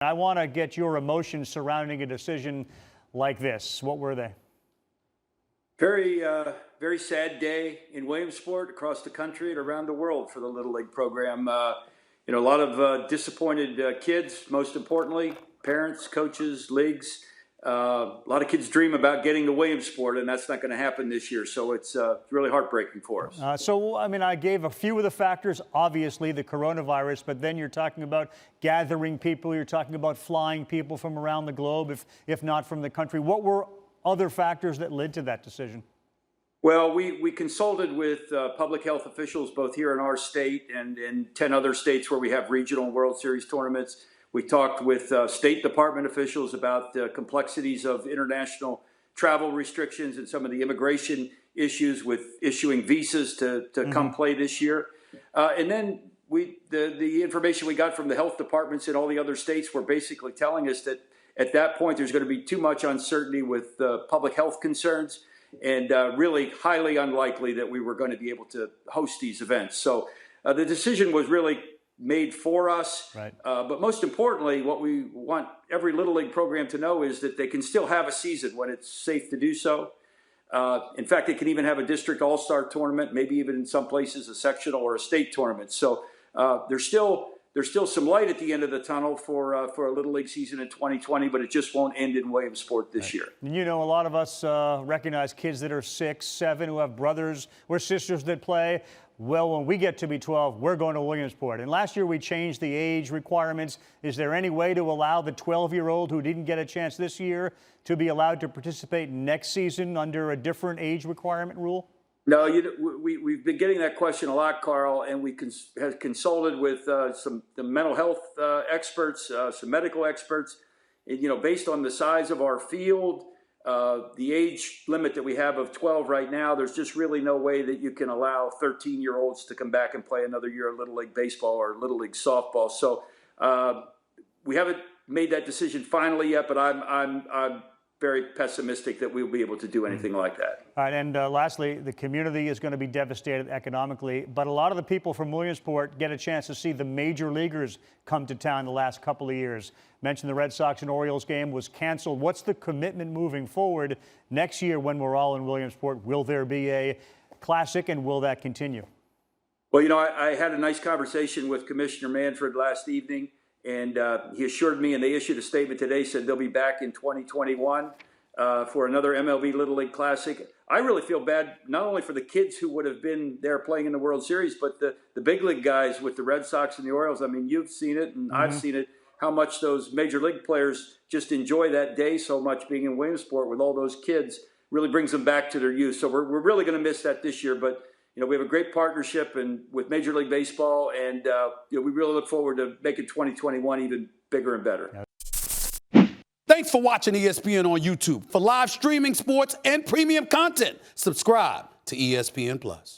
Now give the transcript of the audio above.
I want to get your emotions surrounding a decision like this. What were they? Very sad day in Williamsport, across the country and around the world for the Little League program. A lot of disappointed kids, most importantly, parents, coaches, leagues. A lot of kids dream about getting to Williamsport, and that's not going to happen this year. So it's really heartbreaking for us. I gave a few of the factors, obviously the coronavirus, but then you're talking about gathering people. You're talking about flying people from around the globe, if not from the country. What were other factors that led to that decision? Well, we consulted with public health officials both here in our state and in 10 other states where we have regional and World Series tournaments. We talked with State Department officials about the complexities of international travel restrictions and some of the immigration issues with issuing visas to come play this year. And then the information we got from the health departments in all the other states were basically telling us that at that point there's going to be too much uncertainty with public health concerns and really highly unlikely that we were going to be able to host these events. So the decision was really made for us. Right. But most importantly, what we want every Little League program to know is that they can still have a season when it's safe to do so. In fact, they can even have a district all-star tournament, maybe even in some places a sectional or a state tournament. So there's still some light at the end of the tunnel for a Little League season in 2020, but it just won't end in Williamsport this year. You know, a lot of us recognize kids that are 6, 7, who have brothers or sisters that play. Well, when we get to be 12, we're going to Williamsport. And last year we changed the age requirements. Is there any way to allow the 12-year-old who didn't get a chance this year to be allowed to participate next season under a different age requirement rule? No, we've been getting that question a lot, Carl, and we have consulted with the mental health experts, some medical experts. And, based on the size of our field, the age limit that we have of 12 right now, there's just really no way that you can allow 13-year-olds to come back and play another year of Little League baseball or Little League softball. So we haven't made that decision finally yet, but I'm very pessimistic that we'll be able to do anything like that. All right, and lastly, the community is going to be devastated economically, but a lot of the people from Williamsport get a chance to see the major leaguers come to town the last couple of years. Mentioned the Red Sox and Orioles game was canceled. What's the commitment moving forward next year when we're all in Williamsport? Will there be a classic, and will that continue? Well, I had a nice conversation with Commissioner Manfred last evening. And he assured me, and they issued a statement today, said they'll be back in 2021 for another MLB Little League Classic. I really feel bad, not only for the kids who would have been there playing in the World Series, but the big league guys with the Red Sox and the Orioles. I mean, you've seen it, and I've seen it, how much those major league players just enjoy that day so much being in Williamsport with all those kids. Really brings them back to their youth. So we're really going to miss that this year, but we have a great partnership with Major League Baseball, and we really look forward to making 2021 even bigger and better. Thanks for watching ESPN on YouTube. For live streaming sports and premium content, subscribe to ESPN+.